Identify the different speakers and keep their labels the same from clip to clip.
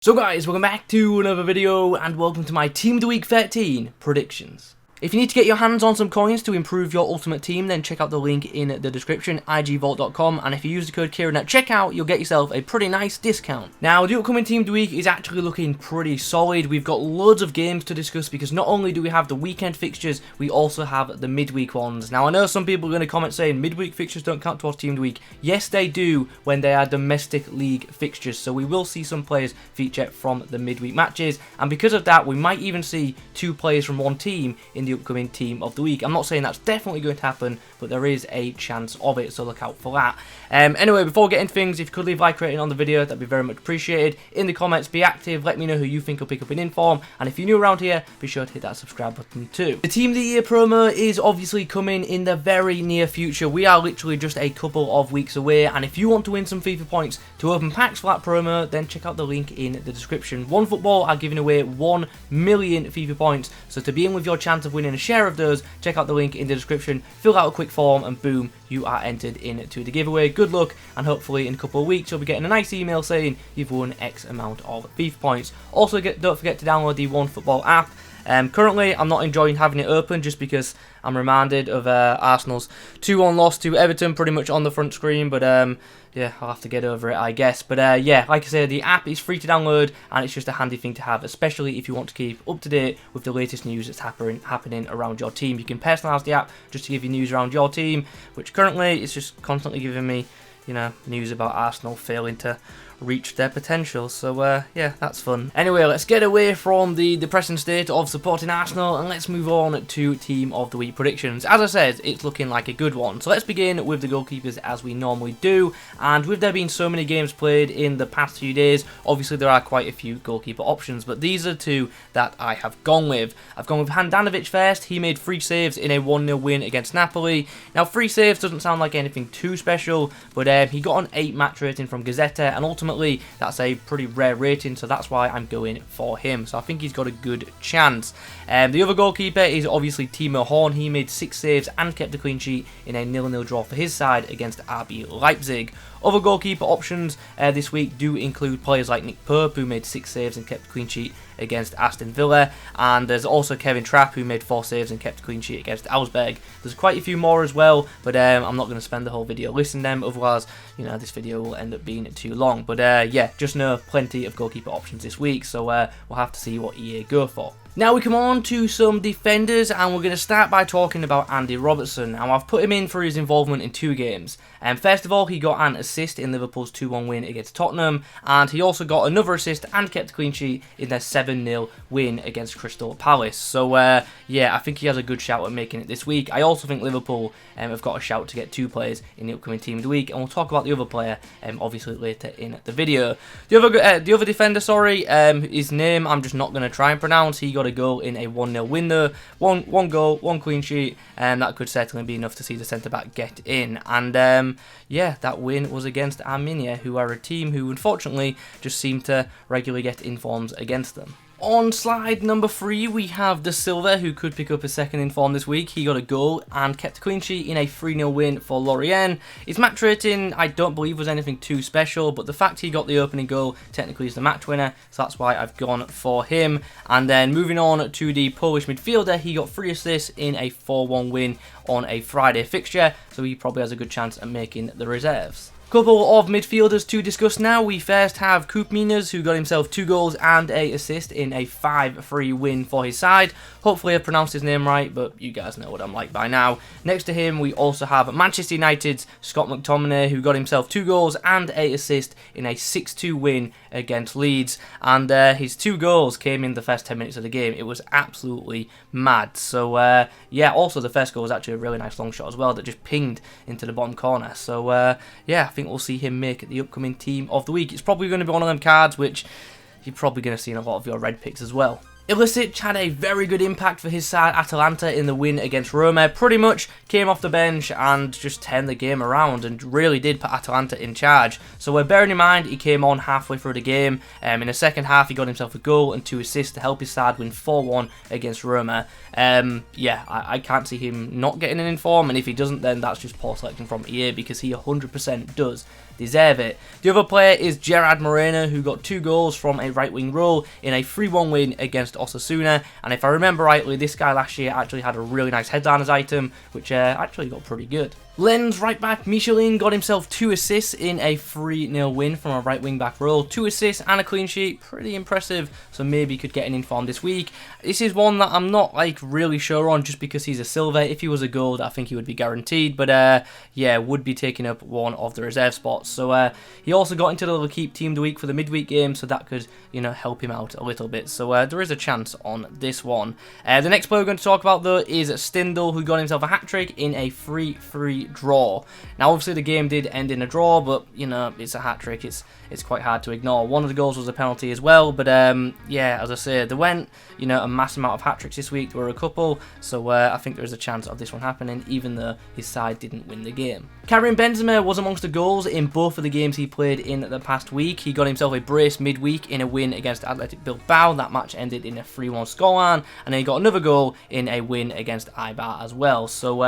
Speaker 1: So guys, welcome back to another video and welcome to my Team of the Week 13 predictions. If you need to get your hands on some coins to improve your ultimate team, then check out the link in the description, igvault.com, and if you use the code Kieron at checkout, you'll get yourself a pretty nice discount. Now, the upcoming Team of the Week is actually looking pretty solid. We've got loads of games to discuss because not only do we have the weekend fixtures, we also have the midweek ones. Now, I know some people are going to comment saying midweek fixtures don't count towards Team of the Week. Yes, they do when they are domestic league fixtures, so we will see some players feature from the midweek matches, and because of that, we might even see two players from one team in the upcoming Team of the Week. I'm not saying that's definitely going to happen, but there is a chance of it, so look out for that. Anyway, before getting things, if you could leave a like rating on the video, that'd be very much appreciated. In the comments, be active, let me know who you think will pick up an inform, and if you're new around here, be sure to hit that subscribe button too. The Team of the Year promo is obviously coming in the very near future. We are literally just a couple of weeks away, and if you want to win some FIFA points to open packs for that promo, then check out the link in the description. OneFootball are giving away 1 million FIFA points, so to be in with your chance of winning a share of those, check out the link in the description, fill out a quick form, and boom, you are entered into the giveaway. Good luck, and hopefully in a couple of weeks you'll be getting a nice email saying you've won X amount of FIFA points. Also, don't forget to download the OneFootball app. Currently, I'm not enjoying having it open just because I'm reminded of Arsenal's 2-1 loss to Everton pretty much on the front screen, but yeah, I'll have to get over it, I guess. But yeah, like I said, the app is free to download, and it's just a handy thing to have, especially if you want to keep up to date with the latest news that's happening around your team. You can personalise the app just to give you news around your team, which currently is just constantly giving me, you know, news about Arsenal failing to reach their potential, so yeah, that's fun. Anyway, let's get away from the depressing state of supporting Arsenal and let's move on to Team of the Week predictions. As I said, it's looking like a good one, so let's begin with the goalkeepers as we normally do, and with there being so many games played in the past few days, obviously there are quite a few goalkeeper options, but these are two that I have gone with. I've gone with Handanovic first. He made 3 saves in a 1-0 win against Napoli. Now, 3 saves doesn't sound like anything too special, but he got an 8 match rating from Gazzetta, and ultimately that's a pretty rare rating, so that's why I'm going for him. So I think he's got a good chance. The other goalkeeper is obviously Timo Horn. He made 6 saves and kept a clean sheet in a 0-0 draw for his side against RB Leipzig. Other goalkeeper options this week do include players like Nick Pope, who made 6 saves and kept a clean sheet against Aston Villa, and there's also Kevin Trapp, who made 4 saves and kept a clean sheet against Augsburg. There's quite a few more as well, but I'm not going to spend the whole video listing them, otherwise, you know, this video will end up being too long. But yeah, just know plenty of goalkeeper options this week, so we'll have to see what EA go for. Now we come on to some defenders, and we're going to start by talking about Andy Robertson. Now, I've put him in for his involvement in 2 games. First of all, he got an assist in Liverpool's 2-1 win against Tottenham, and he also got another assist and kept a clean sheet in their 7-0 win against Crystal Palace. So yeah, I think he has a good shout at making it this week. I also think Liverpool have got a shout to get 2 players in the upcoming Team of the Week, and we'll talk about the other player obviously later in the video. The other defender, sorry, his name I'm just not going to try and pronounce. He got a goal in a 1-0 win though. One goal, 1 clean sheet, and that could certainly be enough to see the centre-back get in. And yeah, that win was against Arminia, who are a team who unfortunately just seem to regularly get informs against them. On slide number 3, we have De Silva, who could pick up a second inform this week. He got a goal and kept a clean sheet in a 3-0 win for Lorient. His match rating, I don't believe, was anything too special, but the fact he got the opening goal technically is the match winner, so that's why I've gone for him. And then moving on to the Polish midfielder, he got 3 assists in a 4-1 win on a Friday fixture, so he probably has a good chance at making the reserves. Couple of midfielders to discuss now. We first have Coop Minas, who got himself 2 goals and a assist in a 5-3 win for his side. Hopefully I pronounced his name right, but you guys know what I'm like by now. Next to him, we also have Manchester United's Scott McTominay, who got himself 2 goals and a assist in a 6-2 win against Leeds. And his 2 goals came in the first 10 minutes of the game. It was absolutely mad. So yeah, also the first goal was actually a really nice long shot as well that just pinged into the bottom corner. So yeah, I think we'll see him make the upcoming Team of the Week. It's probably going to be one of them cards which you're probably going to see in a lot of your red picks as well. Ilicic had a very good impact for his side, Atalanta, in the win against Roma. Pretty much came off the bench and just turned the game around and really did put Atalanta in charge. So bearing in mind, he came on halfway through the game. In the second half, he got himself a goal and 2 assists to help his side win 4-1 against Roma. Yeah, I can't see him not getting an inform, and if he doesn't, then that's just poor selection from EA, because he 100% does deserve it. The other player is Gerard Moreno, who got 2 goals from a right wing role in a 3-1 win against Osasuna, and if I remember rightly, this guy last year actually had a really nice headliners item, which actually got pretty good. Lens right back Michelin got himself 2 assists in a 3-0 win from a right wing back role. 2 assists and a clean sheet, pretty impressive, so maybe could get an inform this week. This is one that I'm not like really sure on just because he's a silver. If he was a gold, I think he would be guaranteed, but yeah, would be taking up one of the reserve spots. So he also got into the little keep team of the week for the midweek game, so that could, you know, help him out a little bit. So there is a chance on this one. The next player we're going to talk about though is Stindl, who got himself a hat-trick in a 3-3 draw. Now obviously the game did end in a draw, but you know, it's a hat-trick, it's quite hard to ignore. One of the goals was a penalty as well, but yeah, as I say, there went, you know, a mass amount of hat-tricks this week. There were a couple, so I think there is a chance of this one happening, even though his side didn't win the game. Karim Benzema was amongst the goals in both of the games he played in the past week. He got himself a brace midweek in a win against Athletic Bilbao. That match ended in a 3-1 scoreline, and then he got another goal in a win against Eibar as well. So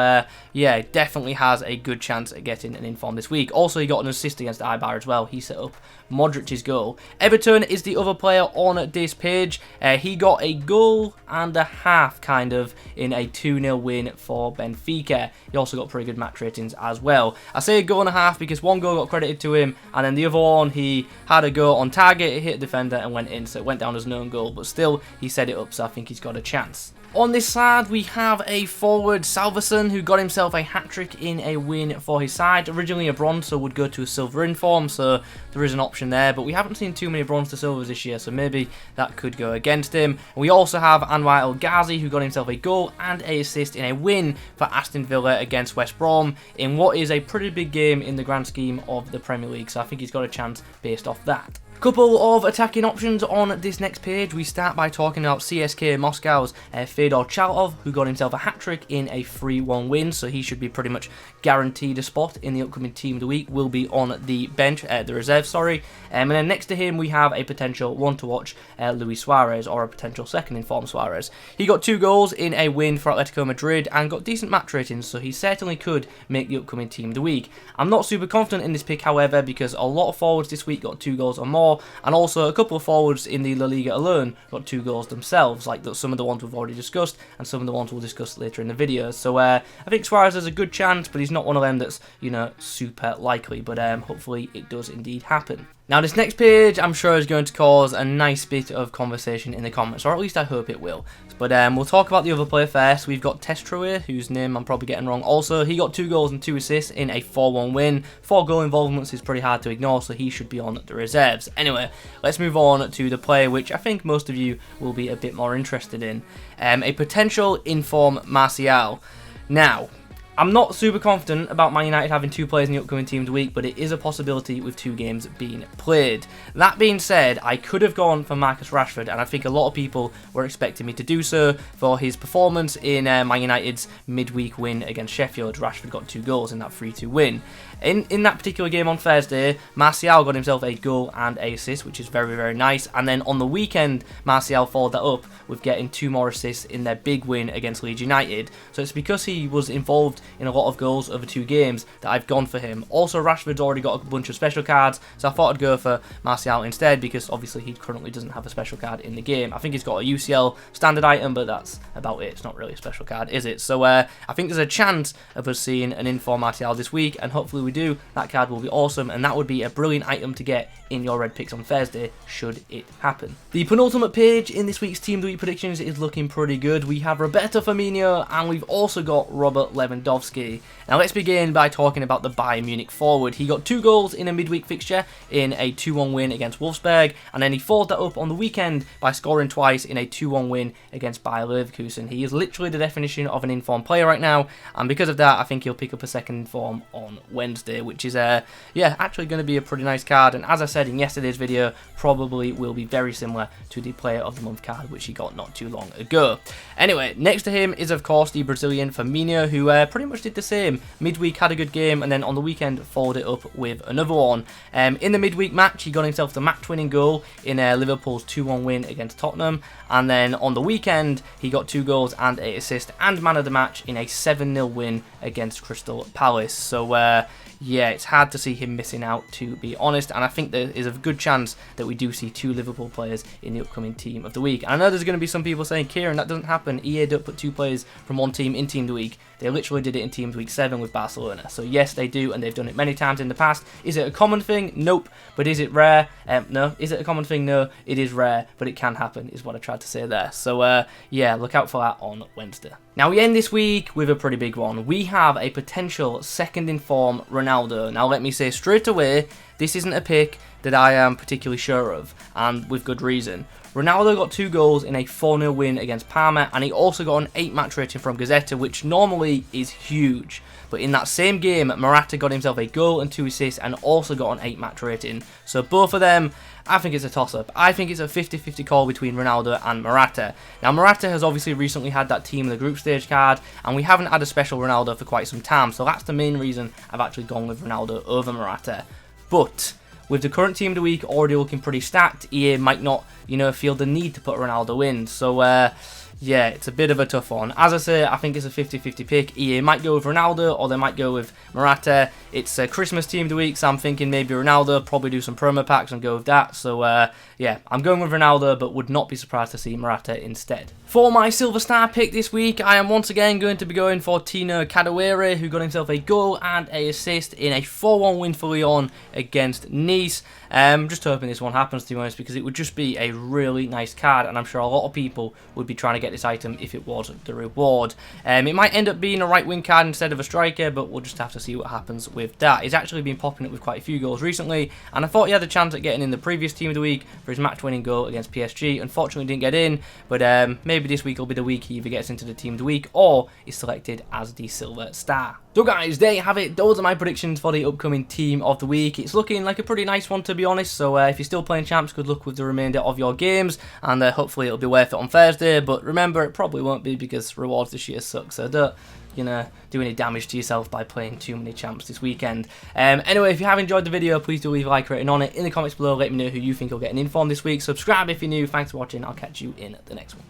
Speaker 1: yeah, definitely has a good chance at getting an inform this week. Also, he got an assist against Eibar as well. He set up Modric's goal. Everton is the other player on this page. He got a goal and a half, kind of, in a 2-0 win for Benfica. He also got pretty good match ratings as well. I say a goal and a half because one goal got credited to him, and then the other one, he had a goal on target, it hit a defender and went in, so it went down as an own goal, but still, he set it up, so I think he's got a chance. On this side, we have a forward, Salverson, who got himself a hat-trick in a win for his side. Originally a bronze, so would go to a silver inform, so there is an option there, but we haven't seen too many bronze to silvers this year, so maybe that could go against him. We also have Anwar El Ghazi, who got himself a goal and a assist in a win for Aston Villa against West Brom in what is a pretty big game in the grand scheme of the Premier League, so I think he's got a chance based off that. Couple of attacking options on this next page. We start by talking about CSK Moscow's Fedor Chalov, who got himself a hat-trick in a 3-1 win, so he should be pretty much guaranteed a spot in the upcoming team of the week. Will be on the bench, the reserve, sorry. And then next to him we have a potential one to watch, Luis Suarez, or a potential second informed Suarez. He got 2 goals in a win for Atletico Madrid and got decent match ratings, so he certainly could make the upcoming team of the week. I'm not super confident in this pick, however, because a lot of forwards this week got 2 goals or more, and also a couple of forwards in the La Liga alone got 2 goals themselves, like some of the ones we've already discussed and some of the ones we'll discuss later in the video. So I think Suarez has a good chance, but he's not one of them that's, you know, super likely, but hopefully it does indeed happen. Now this next page I'm sure is going to cause a nice bit of conversation in the comments, or at least I hope it will. But we'll talk about the other player first. We've got Testruer, whose name I'm probably getting wrong also. He got 2 goals and 2 assists in a 4-1 win. 4 goal involvements is pretty hard to ignore, so he should be on the reserves. Anyway, let's move on to the player which I think most of you will be a bit more interested in. A potential inform Martial. Now, I'm not super confident about Man United having 2 players in the upcoming team of the week, but it is a possibility with 2 games being played. That being said, I could have gone for Marcus Rashford, and I think a lot of people were expecting me to do so for his performance in Man United's midweek win against Sheffield. Rashford got 2 goals in that 3-2 win. In that particular game on Thursday, Martial got himself a goal and a assist, which is very, very nice. And then on the weekend, Martial followed that up with getting 2 more assists in their big win against Leeds United. So it's because he was involved in a lot of goals over 2 games that I've gone for him. Also, Rashford's already got a bunch of special cards, so I thought I'd go for Martial instead, because obviously he currently doesn't have a special card in the game. I think he's got a UCL standard item, but that's about it. It's not really a special card, is it? So I think there's a chance of us seeing an inform Martial this week, and hopefully we do. That card will be awesome, and that would be a brilliant item to get in your red picks on Thursday, should it happen. The penultimate page in this week's Team of the Week predictions is looking pretty good. We have Roberto Firmino, and we've also got Robert Lewandowski. Now let's begin by talking about the Bayern Munich forward. He got 2 goals in a midweek fixture in a 2-1 win against Wolfsburg, and then he followed that up on the weekend by scoring twice in a 2-1 win against Bayer Leverkusen. He is literally the definition of an informed player right now, and because of that, I think he'll pick up a second inform on Wednesday, which is yeah, actually going to be a pretty nice card, and as I said in yesterday's video, probably will be very similar to the Player of the Month card which he got not too long ago. Anyway, next to him is of course the Brazilian Firmino, who pretty much did the same. Midweek had a good game, and then on the weekend followed it up with another one. In the midweek match, he got himself the match-winning goal in Liverpool's 2-1 win against Tottenham, and then on the weekend he got 2 goals and a assist and man of the match in a 7-0 win against Crystal Palace. So yeah, it's hard to see him missing out, to be honest, and I think there is a good chance that we do see 2 Liverpool players in the upcoming Team of the Week. And I know there's going to be some people saying, Kieran, that doesn't happen. EA don't put 2 players from one team in Team of the Week. They literally did it in Team of the Week 7 with Barcelona. So yes, they do, and they've done it many times in the past. Is it a common thing? Nope. But is it rare? No. Is it a common thing? No. It is rare, but it can happen, is what I tried to say there. So yeah, look out for that on Wednesday. Now, we end this week with a pretty big one. We have a potential second in form Ronaldo. Now, let me say straight away, this isn't a pick that I am particularly sure of, and with good reason. Ronaldo got 2 goals in a 4-0 win against Parma, and he also got an 8 match rating from Gazzetta, which normally is huge. But in that same game, Morata got himself a goal and 2 assists and also got an 8 match rating. So both of them, I think it's a toss-up. I think it's a 50-50 call between Ronaldo and Morata. Now, Morata has obviously recently had that team in the group stage card, and we haven't had a special Ronaldo for quite some time, so that's the main reason I've actually gone with Ronaldo over Morata. But with the current Team of the Week already looking pretty stacked, EA might not, feel the need to put Ronaldo in. So, yeah, it's a bit of a tough one. As I say, I think it's a 50-50 pick. EA might go with Ronaldo, or they might go with Morata. It's a Christmas Team of the Week, so I'm thinking maybe Ronaldo, probably do some promo packs and go with that. So, yeah, I'm going with Ronaldo, but would not be surprised to see Morata instead. For my Silver Star pick this week, I am once again going to be going for Tino Kadewere, who got himself a goal and an assist in a 4-1 win for Lyon against Nice. Just hoping this one happens, to be honest, because it would just be a really nice card, and I'm sure a lot of people would be trying to get this item if it was the reward. It might end up being a right wing card instead of a striker, but we'll just have to see what happens with that. He's actually been popping up with quite a few goals recently, and I thought he had a chance at getting in the previous Team of the Week for his match-winning goal against PSG. Unfortunately, didn't get in, but maybe this week will be the week he either gets into the Team of the Week or is selected as the Silver Star. So guys, there you have it. Those are my predictions for the upcoming Team of the Week. It's looking like a pretty nice one, to be honest, so if you're still playing champs, good luck with the remainder of your games, and hopefully it'll be worth it on Thursday. But remember, it probably won't be, because rewards this year suck, so don't do any damage to yourself by playing too many champs this weekend. Anyway, if you have enjoyed the video, please do leave a like rating on it in the comments below. Let me know who you think will get an inform this week. Subscribe if you're new. Thanks for watching. I'll catch you in the next one.